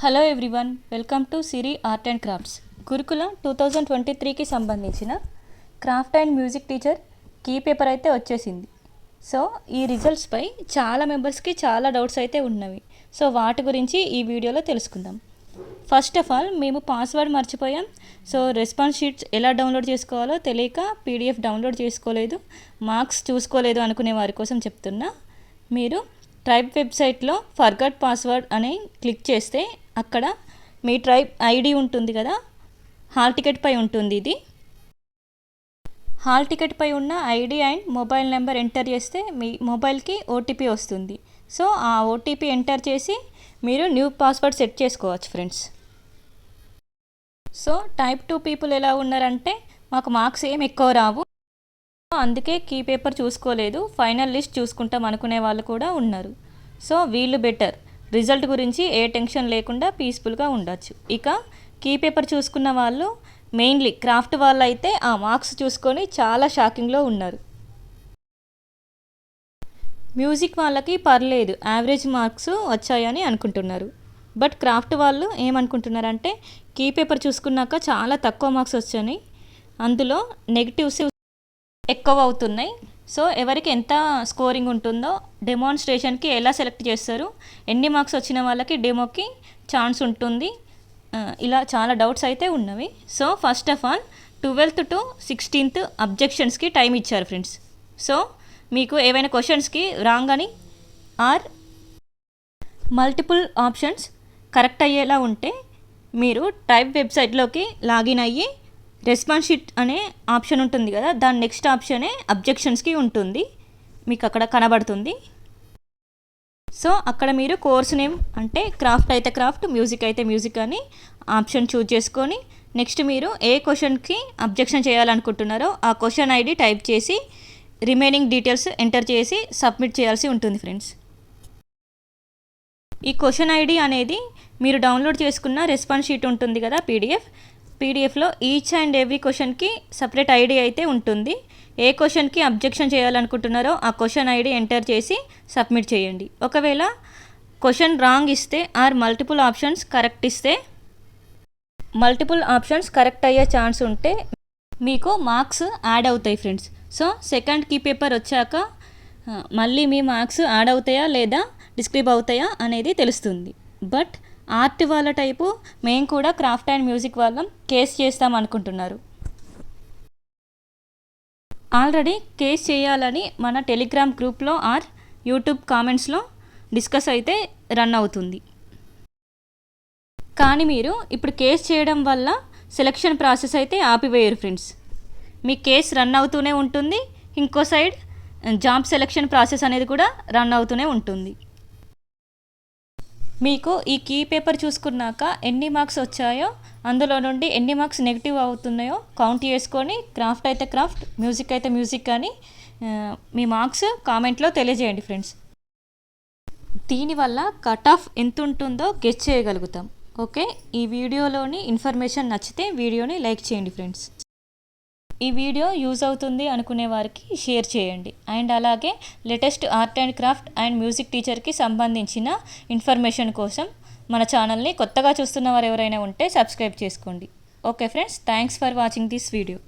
Hello everyone, welcome to Siri art and crafts. Gurukula 2023కి సంబంధించిన craft and music teacher key paper అయితే వచ్చేసింది. So ఈ రిజల్ట్స్పై చాలా మెంబర్స్కి చాలా డౌట్స్ అయితే ఉన్నవి. సో వాటి గురించి ఈ వీడియోలో తెలుసుకుందాం. ఫస్ట్ ఆఫ్ ఆల్, మేము పాస్వర్డ్ మర్చిపోయాం. సో రెస్పాన్స్ షీట్స్ ఎలా డౌన్లోడ్ చేసుకోవాలో తెలియక పీడిఎఫ్ డౌన్లోడ్ చేసుకోలేదు, మార్క్స్ చూసుకోలేదు అనుకునే వారి కోసం చెప్తున్నా. మీరు ట్రైబ్ వెబ్సైట్లో ఫర్గట్ పాస్వర్డ్ అని క్లిక్ చేస్తే అక్కడ మీ ట్రైబ్ ఐడి ఉంటుంది కదా, హాల్ టికెట్ పై ఉంటుంది. ఇది హాల్ టికెట్ పై ఉన్న ID and mobile number enter చేస్తే మీ మొబైల్కి ఓటీపీ వస్తుంది. సో ఆ ఓటీపీ ఎంటర్ చేసి మీరు న్యూ పాస్వర్డ్ సెట్ చేసుకోవచ్చు ఫ్రెండ్స్. సో టైప్ 2 పీపుల్ ఎలా ఉన్నారంటే, మాకు మార్క్స్ ఏం ఎక్కువ రావు, అందుకే కీ పేపర్ చూసుకోలేదు, ఫైనల్ లిస్ట్ చూసుకుంటాం అనుకునే వాళ్ళు కూడా ఉన్నారు. సో వీళ్ళు బెటర్, రిజల్ట్ గురించి ఏ టెన్షన్ లేకుండా పీస్ఫుల్గా ఉండొచ్చు. ఇక కీ పేపర్ చూసుకున్న వాళ్ళు, మెయిన్లీ క్రాఫ్ట్ వాళ్ళు అయితే ఆ మార్క్స్ చూసుకొని చాలా షాకింగ్లో ఉన్నారు. మ్యూజిక్ వాళ్ళకి పర్లేదు, యావరేజ్ మార్క్స్ వచ్చాయని అనుకుంటున్నారు. బట్ క్రాఫ్ట్ వాళ్ళు ఏమనుకుంటున్నారంటే, కీ పేపర్ చూసుకున్నాక చాలా తక్కువ మార్క్స్ వచ్చాయి, అందులో నెగిటివ్స్ ఎక్కువ అవుతున్నాయి. సో ఎవరికి ఎంత స్కోరింగ్ ఉంటుందో డెమాన్స్ట్రేషన్కి ఎలా సెలెక్ట్ చేస్తారు, ఎన్ని మార్క్స్ వచ్చిన వాళ్ళకి డెమోకి ఛాన్స్ ఉంటుంది, ఇలా చాలా డౌట్స్ అయితే ఉన్నవి. So first of all 12th to 16th అబ్జెక్షన్స్కి టైం ఇచ్చారు ఫ్రెండ్స్. సో మీకు ఏవైనా క్వశ్చన్స్కి రాంగ్ అని ఆర్ మల్టిపుల్ ఆప్షన్స్ కరెక్ట్ అయ్యేలా ఉంటే మీరు టైప్ వెబ్సైట్లోకి లాగిన్ అయ్యి రెస్పాన్స్ షీట్ అనే ఆప్షన్ ఉంటుంది కదా, దాని నెక్స్ట్ ఆప్షనే అబ్జెక్షన్స్కి ఉంటుంది, మీకు అక్కడ కనబడుతుంది. సో అక్కడ మీరు కోర్స్ నేమ్ అంటే క్రాఫ్ట్ అయితే క్రాఫ్ట్, మ్యూజిక్ అయితే మ్యూజిక్ అని ఆప్షన్ చూజ్ చేసుకొని నెక్స్ట్ మీరు ఏ క్వశ్చన్కి అబ్జెక్షన్ చేయాలనుకుంటున్నారో ఆ క్వశ్చన్ ఐడి టైప్ చేసి రిమైనింగ్ డీటెయిల్స్ ఎంటర్ చేసి సబ్మిట్ చేయాల్సి ఉంటుంది ఫ్రెండ్స్. ఈ క్వశ్చన్ ఐడి అనేది మీరు డౌన్లోడ్ చేసుకున్న రెస్పాన్స్ షీట్ ఉంటుంది కదా, పీడిఎఫ్లో ఈచ్ అండ్ ఎవ్రీ క్వశ్చన్కి సపరేట్ ఐడి అయితే ఉంటుంది. ఏ క్వశ్చన్కి అబ్జెక్షన్ చేయాలనుకుంటున్నారో ఆ క్వశ్చన్ ఐడి ఎంటర్ చేసి సబ్మిట్ చేయండి. ఒకవేళ క్వశ్చన్ రాంగ్ ఇస్తే ఆర్ మల్టిపుల్ ఆప్షన్స్ కరెక్ట్ అయ్యే ఛాన్స్ ఉంటే మీకు మార్క్స్ యాడ్ అవుతాయి friends. So second key paper వచ్చాక మళ్ళీ మీ మార్క్స్ యాడ్ అవుతాయా లేదా డిస్క్రైబ్ అవుతాయా అనేది తెలుస్తుంది. బట్ ఆర్ట్ వాళ్ళ టైపు మేము కూడా క్రాఫ్ట్ అండ్ మ్యూజిక్ వాళ్ళం కేస్ చేస్తాం అనుకుంటున్నారు. ఆల్రెడీ కేస్ చేయాలని మన టెలిగ్రామ్ గ్రూప్లో ఆర్ యూట్యూబ్ కామెంట్స్లో డిస్కస్ అయితే రన్ అవుతుంది. కానీ మీరు ఇప్పుడు కేస్ చేయడం వల్ల సెలక్షన్ ప్రాసెస్ అయితే ఆపివేయరు ఫ్రెండ్స్. మీ కేస్ రన్ అవుతూనే ఉంటుంది, ఇంకో సైడ్ జాబ్ సెలక్షన్ ప్రాసెస్ అనేది కూడా రన్ అవుతూనే ఉంటుంది. మీకు ఈ కీ పేపర్ చూసుకున్నాక ఎన్ని మార్క్స్ వచ్చాయో అందులో నుండి ఎన్ని మార్క్స్ నెగిటివ్ అవుతున్నాయో కౌంట్ చేసుకొని క్రాఫ్ట్ అయితే క్రాఫ్ట్, మ్యూజిక్ అయితే మ్యూజిక్ అని మీ మార్క్స్ కామెంట్లో తెలియజేయండి ఫ్రెండ్స్. దీనివల్ల కట్ ఆఫ్ ఎంత ఉంటుందో గెస్ చేయగలుగుతాం. ఓకే, ఈ వీడియోలోని ఇన్ఫర్మేషన్ నచ్చితే వీడియోని లైక్ చేయండి ఫ్రెండ్స్. ఈ వీడియో యూజ్ అవుతుంది అనుకునే వారికి షేర్ చేయండి. అండ్ అలాగే latest art and craft and music టీచర్కి సంబంధించిన ఇన్ఫర్మేషన్ కోసం మన ఛానల్ని కొత్తగా చూస్తున్న వారు ఎవరైనా ఉంటే సబ్స్క్రైబ్ చేసుకోండి. Okay friends, thanks for watching this video.